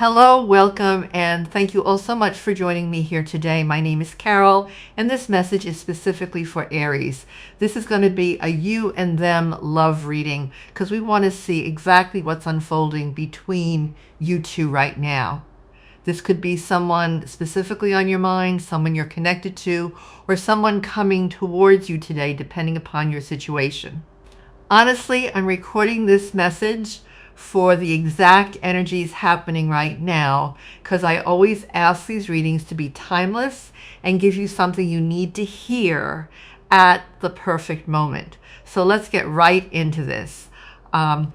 Hello, welcome, and thank you all so much for joining me here today. My name is Carol, and this message is specifically for Aries. This is going to be a you and them love reading because we want to see exactly what's unfolding between you two right now. This could be someone specifically on your mind, someone you're connected to, or someone coming towards you today, depending upon your situation. Honestly, I'm recording this message for the exact energies happening right now, because I always ask these readings to be timeless and give you something you need to hear at the perfect moment. So let's get right into this.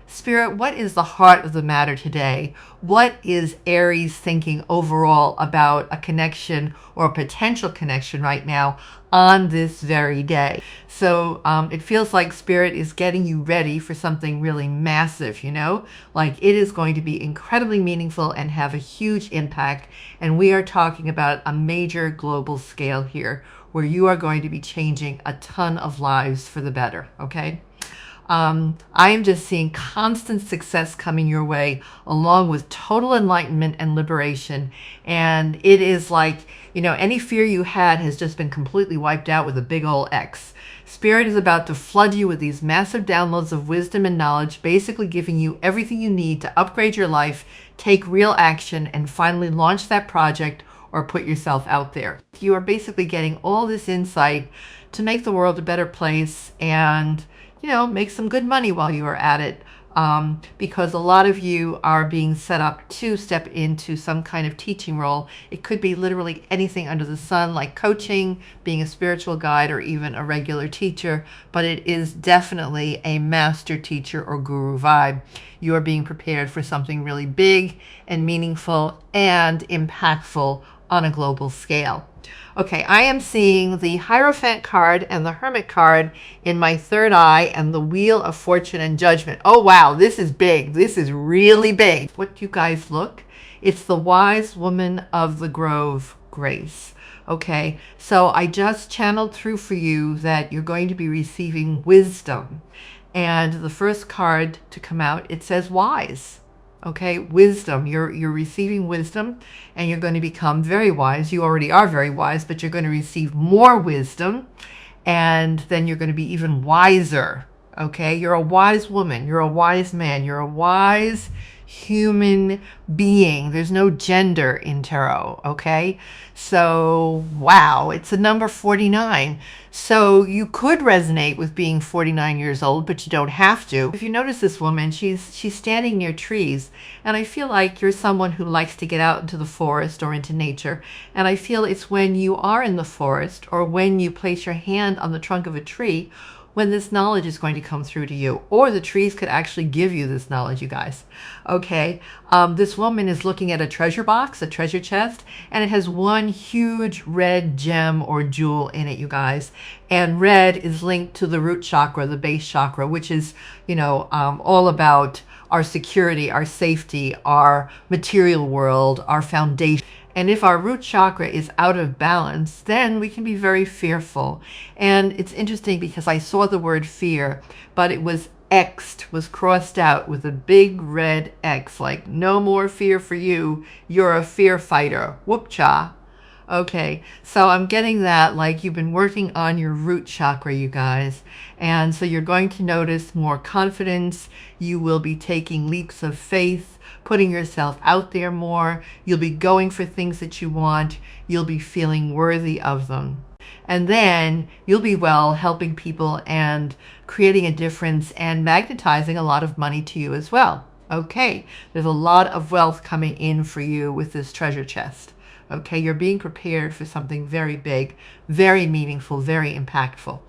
Spirit, what is the heart of the matter today? What is Aries thinking overall about a connection or a potential connection right now on this very day? So it feels like Spirit is getting you ready for something really massive, like it is going to be incredibly meaningful and have a huge impact. And we are talking about a major global scale here where you are going to be changing a ton of lives for the better, okay? I am just seeing constant success coming your way, along with total enlightenment and liberation. And it is like, any fear you had has just been completely wiped out with a big old X. Spirit is about to flood you with these massive downloads of wisdom and knowledge, basically giving you everything you need to upgrade your life, take real action, and finally launch that project or put yourself out there. You are basically getting all this insight to make the world a better place and make some good money while you are at it, because a lot of you are being set up to step into some kind of teaching role. It could be literally anything under the sun, like coaching, being a spiritual guide, or even a regular teacher, but it is definitely a master teacher or guru vibe. You are being prepared for something really big and meaningful and impactful on a global scale. Okay, I am seeing the Hierophant card and the Hermit card in my third eye and the Wheel of Fortune and Judgment. Oh, wow, this is big. This is really big. What do you guys look? It's the Wise Woman of the Grove, Grace. Okay, so I just channeled through for you that you're going to be receiving wisdom. And the first card to come out, it says wise. Okay, wisdom. You're receiving wisdom and you're going to become very wise. You already are very wise, but you're going to receive more wisdom and then you're going to be even wiser. Okay, you're a wise woman. You're a wise man. You're a wise human being. There's no gender in tarot. Okay, so wow, it's a number 49. So you could resonate with being 49 years old, but you don't have to. If you notice this woman, she's standing near trees, and I feel like you're someone who likes to get out into the forest or into nature. And I feel it's when you are in the forest or when you place your hand on the trunk of a tree when this knowledge is going to come through to you, or the trees could actually give you this knowledge, you guys. Okay, this woman is looking at a treasure box, a treasure chest, and it has one huge red gem or jewel in it, you guys. And red is linked to the root chakra, the base chakra, which is, all about our security, our safety, our material world, our foundation. And if our root chakra is out of balance, then we can be very fearful. And it's interesting because I saw the word fear, but it was X'd, was crossed out with a big red X, like no more fear for you. You're a fear fighter. Whoop-cha. Okay, so I'm getting that like you've been working on your root chakra, you guys. And so you're going to notice more confidence. You will be taking leaps of faith, putting yourself out there more. You'll be going for things that you want. You'll be feeling worthy of them. And then you'll be helping people and creating a difference and magnetizing a lot of money to you as well. Okay, there's a lot of wealth coming in for you with this treasure chest. Okay, you're being prepared for something very big, very meaningful, very impactful.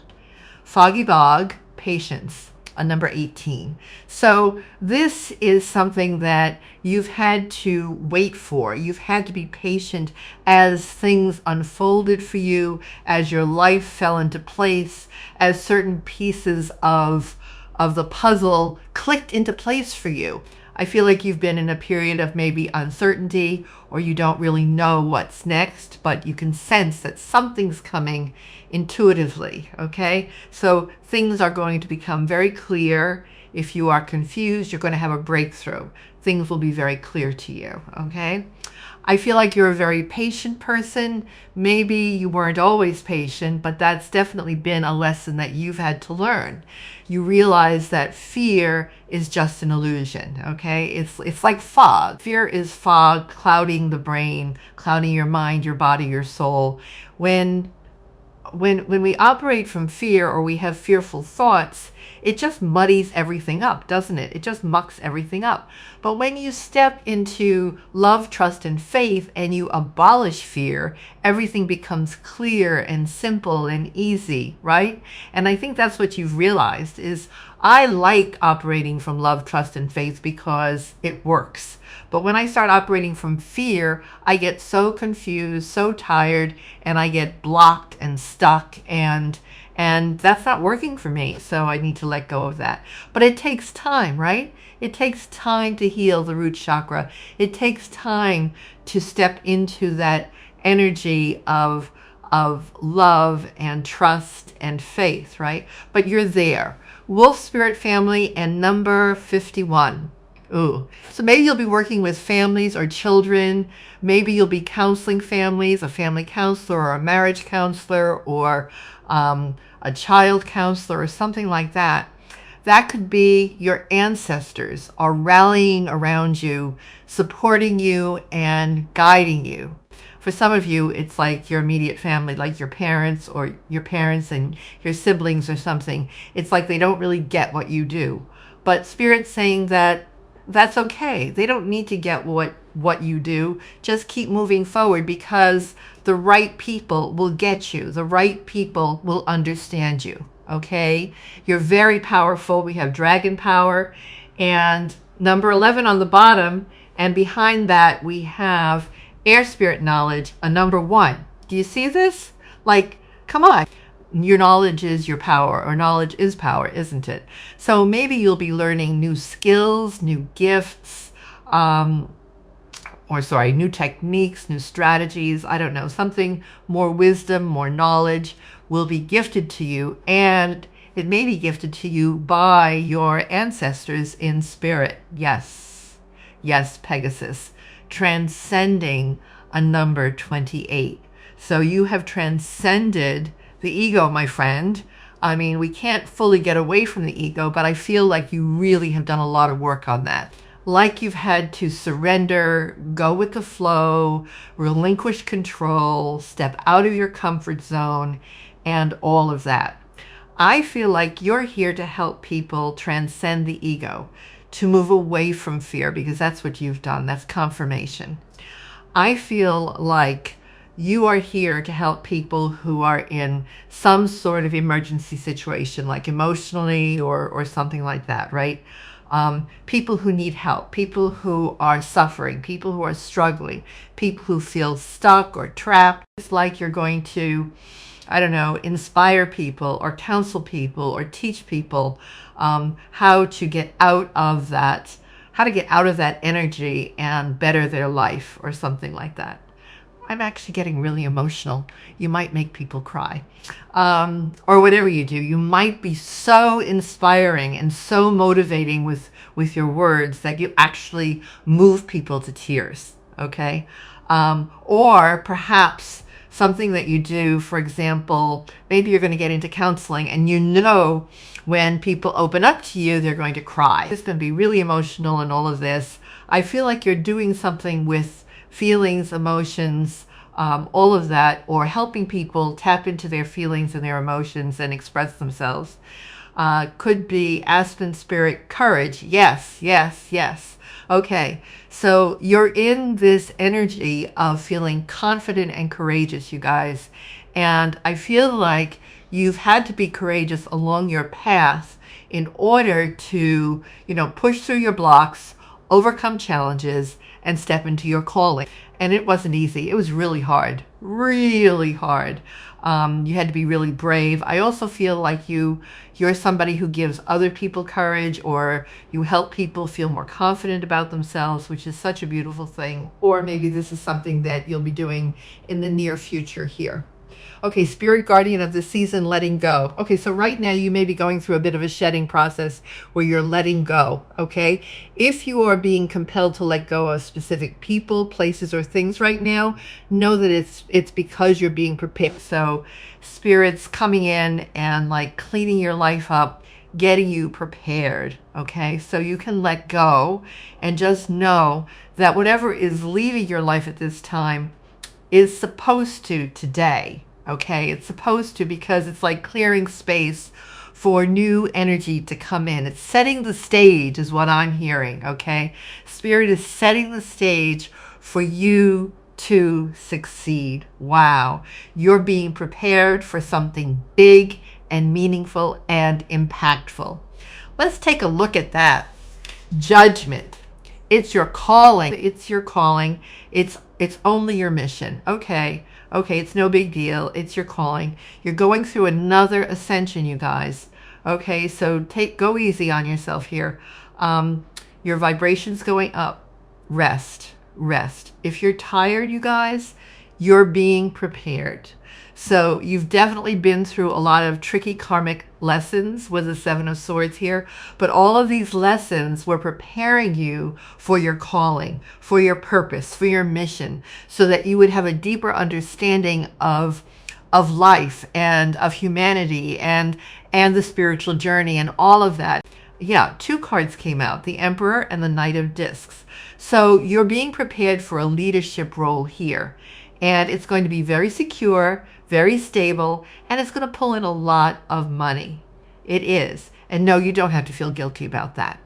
Foggy Bog, Patience, a number 18. So this is something that you've had to wait for. You've had to be patient as things unfolded for you, as your life fell into place, as certain pieces of the puzzle clicked into place for you. I feel like you've been in a period of maybe uncertainty, or you don't really know what's next, but you can sense that something's coming intuitively, okay? So things are going to become very clear. If you are confused, you're going to have a breakthrough. things will be very clear to you, okay? I feel like you're a very patient person. Maybe you weren't always patient, but that's definitely been a lesson that you've had to learn. You realize that fear is just an illusion, okay? It's like fog. Fear is fog clouding the brain, clouding your mind, your body, your soul. When we operate from fear, or we have fearful thoughts, it just muddies everything up, doesn't it? It just mucks everything up. But when you step into love, trust, and faith, and you abolish fear, everything becomes clear and simple and easy, right? And I think that's what you've realized is, I like operating from love, trust, and faith because it works. But when I start operating from fear, I get so confused, so tired, and I get blocked and stuck, and that's not working for me. So I need to let go of that. But it takes time, right? It takes time to heal the root chakra. It takes time to step into that energy of love and trust and faith, right? But you're there. Wolf Spirit family and number 51. Ooh. So maybe you'll be working with families or children. Maybe you'll be counseling families, a family counselor or a marriage counselor, or a child counselor or something like that. That could be your ancestors are rallying around you, supporting you and guiding you. For some of you, it's like your immediate family, like your parents and your siblings or something. It's like they don't really get what you do. But Spirit's saying that that's okay. They don't need to get what you do. Just keep moving forward, because the right people will get you. The right people will understand you, okay? You're very powerful. We have dragon power. And number 11 on the bottom, and behind that we have air spirit knowledge, a number 1. Do you see this? Like, come on. Your knowledge is your power, or knowledge is power, isn't it? So maybe you'll be learning new skills, new gifts, new techniques, new strategies. I don't know, something more wisdom, more knowledge will be gifted to you, and it may be gifted to you by your ancestors in spirit. Yes, Pegasus, transcending a number 28. So you have transcended the ego, my friend. I mean, we can't fully get away from the ego, but I feel like you really have done a lot of work on that. Like you've had to surrender, go with the flow, relinquish control, step out of your comfort zone, and all of that. I feel like you're here to help people transcend the ego, to move away from fear, because that's what you've done. That's confirmation. I feel like you are here to help people who are in some sort of emergency situation, like emotionally or something like that, right? People who need help, people who are suffering, people who are struggling, people who feel stuck or trapped. It's like you're going to, I don't know, inspire people or counsel people or teach people how to get out of that energy and better their life or something like that. I'm actually getting really emotional. You might make people cry. Or whatever you do, you might be so inspiring and so motivating with your words that you actually move people to tears, okay? Or perhaps something that you do, for example, maybe you're going to get into counseling, and you know when people open up to you, they're going to cry. It's going to be really emotional and all of this. I feel like you're doing something with feelings, emotions, all of that, or helping people tap into their feelings and their emotions and express themselves. Could be Aspen Spirit courage. Yes. Okay, so you're in this energy of feeling confident and courageous, you guys. And I feel like you've had to be courageous along your path in order to, push through your blocks, overcome challenges, and step into your calling. And it wasn't easy. It was really hard, really hard. You had to be really brave. I also feel like you're somebody who gives other people courage, or you help people feel more confident about themselves, which is such a beautiful thing. Or maybe this is something that you'll be doing in the near future here. Okay, spirit guardian of the season, letting go. Okay, so right now you may be going through a bit of a shedding process where you're letting go, okay? If you are being compelled to let go of specific people, places, or things right now, know that it's because you're being prepared. So spirit's coming in and like cleaning your life up, getting you prepared, okay? So you can let go and just know that whatever is leaving your life at this time is supposed to today. Okay, it's supposed to, because it's like clearing space for new energy to come in. It's setting the stage is what I'm hearing, okay? Spirit is setting the stage for you to succeed. Wow. You're being prepared for something big and meaningful and impactful. Let's take a look at that. Judgment. It's your calling. It's your calling. It's only your mission. Okay, it's no big deal. It's your calling. You're going through another ascension, you guys. Okay, so go easy on yourself here. Your vibration's going up. Rest. If you're tired, you guys, you're being prepared. So you've definitely been through a lot of tricky karmic lessons with the Seven of Swords here, but all of these lessons were preparing you for your calling, for your purpose, for your mission, so that you would have a deeper understanding of life and of humanity and the spiritual journey and all of that. Yeah, two cards came out, the Emperor and the Knight of Discs. So you're being prepared for a leadership role here. And it's going to be very secure, very stable, and it's going to pull in a lot of money. It is. And no, you don't have to feel guilty about that.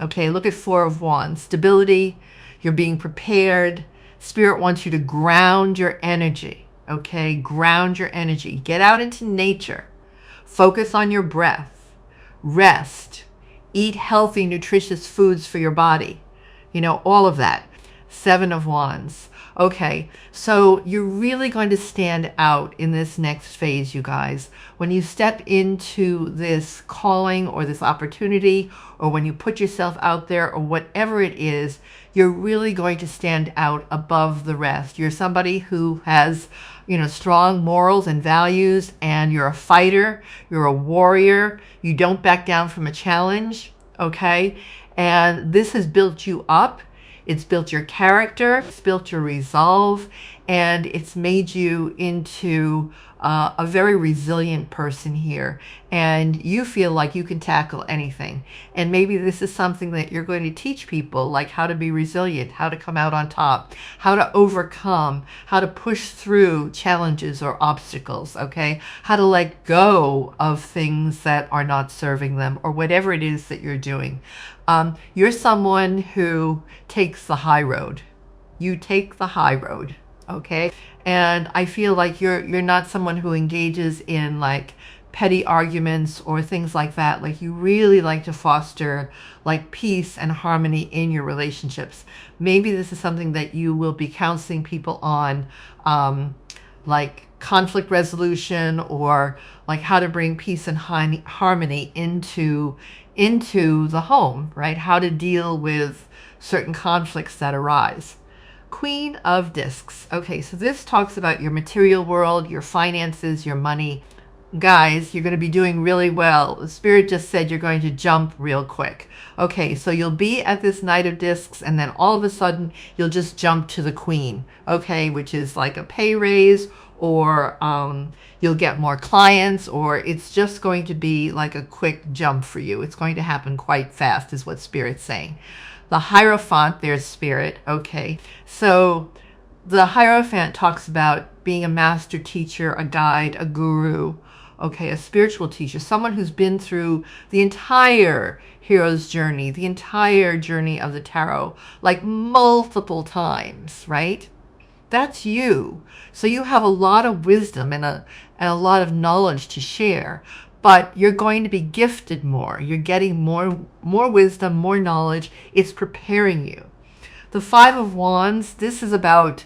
Okay, look at Four of Wands. Stability, you're being prepared. Spirit wants you to ground your energy. Okay, ground your energy. Get out into nature. Focus on your breath. Rest. Eat healthy, nutritious foods for your body. You know, all of that. Seven of Wands. Okay, so you're really going to stand out in this next phase, you guys. When you step into this calling or this opportunity, or when you put yourself out there or whatever it is, you're really going to stand out above the rest. You're somebody who has, you know, strong morals and values, and you're a fighter, you're a warrior, you don't back down from a challenge, okay? And this has built you up. It's built your character, it's built your resolve, and it's made you into a very resilient person here. And you feel like you can tackle anything. And maybe this is something that you're going to teach people, like how to be resilient, how to come out on top, how to overcome, how to push through challenges or obstacles, okay? How to let go of things that are not serving them, or whatever it is that you're doing. You're someone who takes the high road. You take the high road, okay? And I feel like you're not someone who engages in like petty arguments or things like that. Like you really like to foster like peace and harmony in your relationships. Maybe this is something that you will be counseling people on, like conflict resolution, or like how to bring peace and harmony into the home, right? How to deal with certain conflicts that arise. Queen of Discs. Okay, so this talks about your material world, your finances, your money. Guys, you're going to be doing really well. The Spirit just said you're going to jump real quick. Okay, so you'll be at this Knight of Discs, and then all of a sudden you'll just jump to the Queen, okay, which is like a pay raise, or you'll get more clients, or it's just going to be like a quick jump for you. It's going to happen quite fast is what Spirit's saying. The Hierophant, there's Spirit. Okay, so the Hierophant talks about being a master teacher, a guide, a guru, okay, a spiritual teacher, someone who's been through the entire hero's journey, the entire journey of the tarot, like multiple times, right? That's you. So you have a lot of wisdom and a lot of knowledge to share, but you're going to be gifted more. You're getting more wisdom, more knowledge. It's preparing you. The Five of Wands, this is about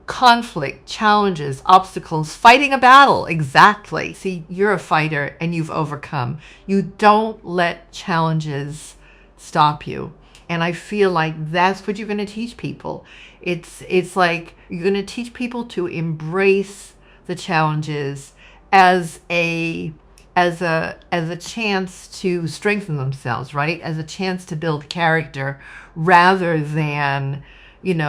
conflict, challenges, obstacles, fighting a battle. Exactly. See, you're a fighter and you've overcome. You don't let challenges stop you. And I feel like that's what you're going to teach people. It's like you're going to teach people to embrace the challenges as a chance to strengthen themselves, right? As a chance to build character, rather than,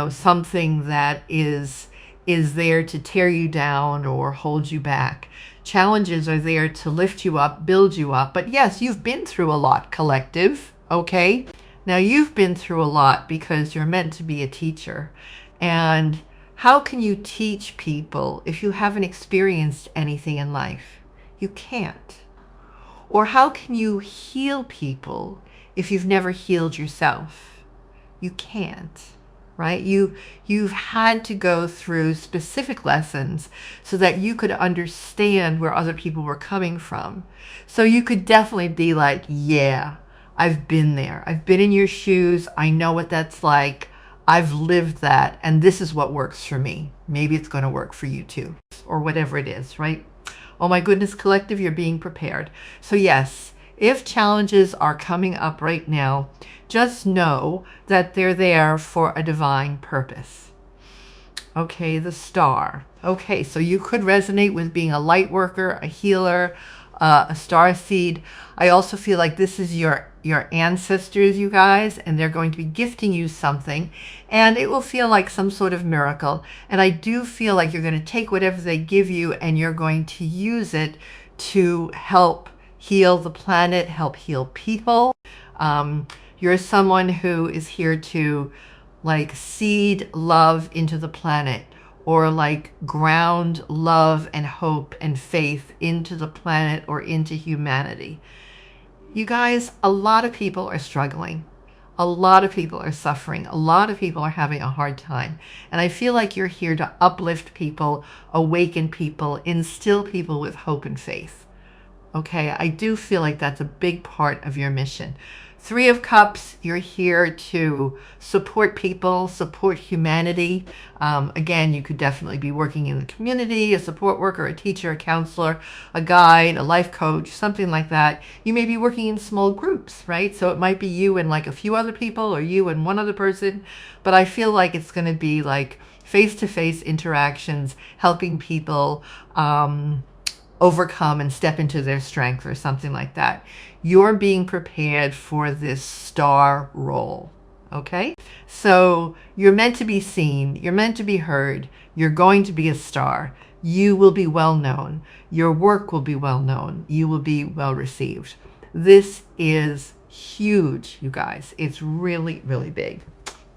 something that is there to tear you down or hold you back. Challenges are there to lift you up, build you up. But yes, you've been through a lot, collective, okay? Now you've been through a lot because you're meant to be a teacher. And how can you teach people if you haven't experienced anything in life? You can't. Or how can you heal people if you've never healed yourself? You can't, right? You've had to go through specific lessons so that you could understand where other people were coming from. So you could definitely be like, yeah, I've been there. I've been in your shoes. I know what that's like. I've lived that, and this is what works for me. Maybe it's going to work for you too, or whatever it is, right? Oh my goodness, collective, you're being prepared. So yes, if challenges are coming up right now, just know that they're there for a divine purpose. Okay, the star. Okay, so you could resonate with being a light worker, a healer, a star seed. I also feel like this is your ancestors, you guys, and they're going to be gifting you something, and it will feel like some sort of miracle. And I do feel like you're going to take whatever they give you and you're going to use it to help heal the planet, help heal people. You're someone who is here to like seed love into the planet, or like ground love and hope and faith into the planet or into humanity. You guys, a lot of people are struggling. A lot of people are suffering. A lot of people are having a hard time. And I feel like you're here to uplift people, awaken people, instill people with hope and faith. Okay, I do feel like that's a big part of your mission. Three of Cups, you're here to support people, support humanity. Again, you could definitely be working in the community, a support worker, a teacher, a counselor, a guide, a life coach, something like that. You may be working in small groups, right? So it might be you and like a few other people, or you and one other person. But I feel like it's going to be like face-to-face interactions, helping people overcome and step into their strength, or something like that. You're being prepared for this star role, okay? So you're meant to be seen, you're meant to be heard, you're going to be a star. You will be well known, your work will be well known, you will be well received. This is huge, you guys. It's really, really big.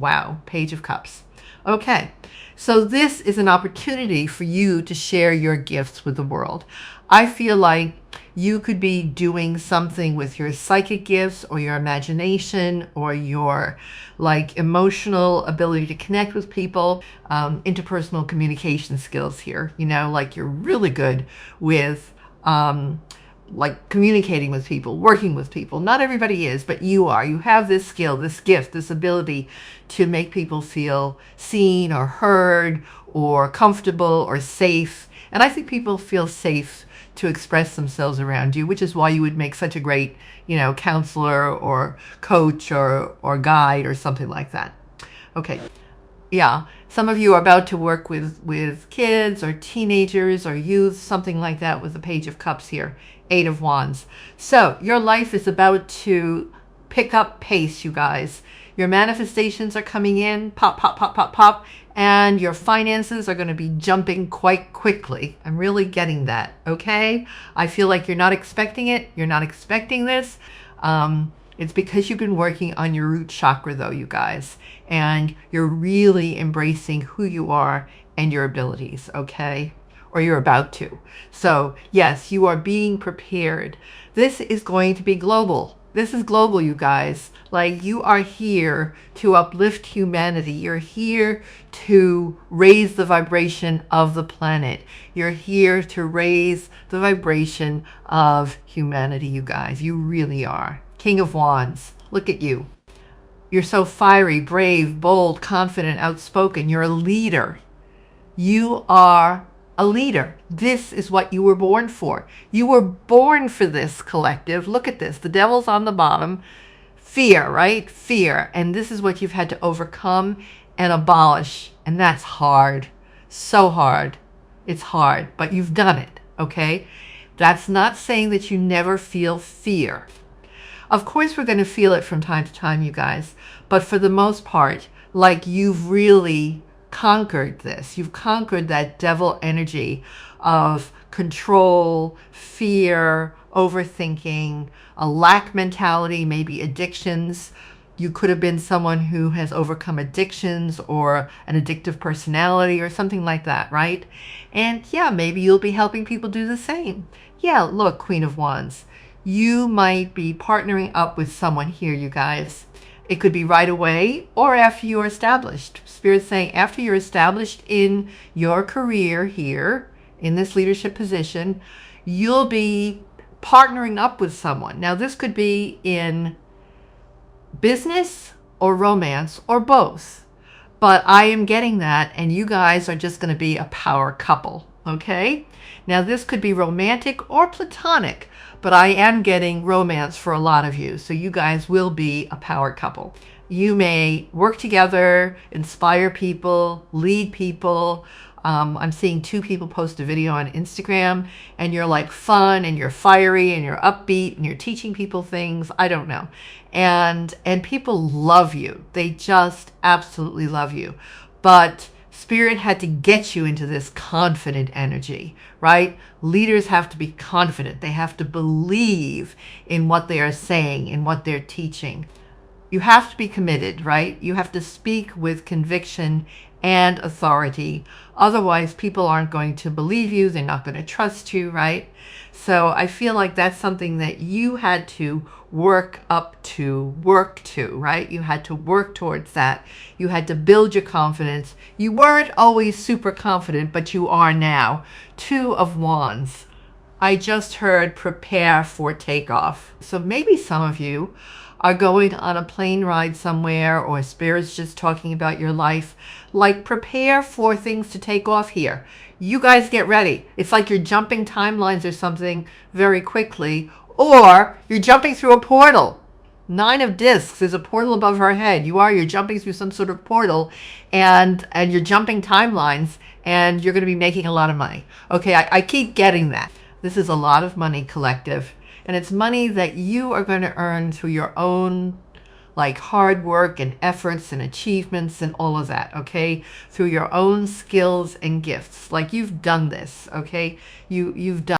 Wow, Page of Cups. Okay, so this is an opportunity for you to share your gifts with the world. I feel like you could be doing something with your psychic gifts, or your imagination, or your like emotional ability to connect with people, interpersonal communication skills here. Like you're really good with like communicating with people, working with people. Not everybody is, but you are. You have this skill, this gift, this ability to make people feel seen or heard or comfortable or safe. And I think people feel safe to express themselves around you, which is why you would make such a great, counselor or coach or guide or something like that. Okay. Yeah. Some of you are about to work with kids or teenagers or youth, something like that, with the Page of Cups here, 8 of Wands. So your life is about to pick up pace, you guys. Your manifestations are coming in, pop, pop, pop, pop, pop, and your finances are going to be jumping quite quickly. I'm really getting that, okay? I feel like you're not expecting it. You're not expecting this. It's because you've been working on your root chakra, though, you guys, and you're really embracing who you are and your abilities, okay? Or you're about to. So yes, you are being prepared. This is going to be global. This is global, you guys. Like, you are here to uplift humanity. You're here to raise the vibration of the planet. You're here to raise the vibration of humanity, you guys. You really are. King of Wands. Look at you. You're so fiery, brave, bold, confident, outspoken. You're a leader. You are a leader. This is what you were born for. You were born for this, collective. Look at this. The devil's on the bottom. Fear, right? Fear. And this is what you've had to overcome and abolish. And that's hard. So hard. It's hard, but you've done it, okay? That's not saying that you never feel fear. Of course, we're going to feel it from time to time, you guys, but for the most part, like, you've really conquered this. You've conquered that devil energy of control, fear, overthinking, a lack mentality, maybe addictions. You could have been someone who has overcome addictions or an addictive personality or something like that, right? And yeah, maybe you'll be helping people do the same. Yeah, look, Queen of Wands, you might be partnering up with someone here, you guys. It could be right away or after you're established. Spirit's saying after you're established in your career here, in this leadership position, you'll be partnering up with someone. Now, this could be in business or romance or both. But I am getting that, and you guys are just going to be a power couple, okay? Now, this could be romantic or platonic, but I am getting romance for a lot of you. So you guys will be a power couple. You may work together, inspire people, lead people. I'm seeing 2 people post a video on Instagram, and you're like fun and you're fiery and you're upbeat and you're teaching people things. I don't know. And people love you. They just absolutely love you. But Spirit had to get you into this confident energy, right? Leaders have to be confident. They have to believe in what they are saying, in what they're teaching. You have to be committed, right? You have to speak with conviction and authority. Otherwise, people aren't going to believe you. They're not going to trust you, right? So I feel like that's something that you had to work to, right? You had to work towards that. You had to build your confidence. You weren't always super confident, but you are now. 2 of Wands. I just heard prepare for takeoff. So maybe some of you are going on a plane ride somewhere, or Spirit's just talking about your life. Like, prepare for things to take off here. You guys get ready. It's like you're jumping timelines or something very quickly, or you're jumping through a portal. 9 of Discs, there's a portal above her head. You're jumping through some sort of portal, and you're jumping timelines, and you're going to be making a lot of money. Okay, I keep getting that. This is a lot of money, collective. And it's money that you are going to earn through your own, like, hard work and efforts and achievements and all of that, okay? Through your own skills and gifts. Like, you've done this, okay? You've done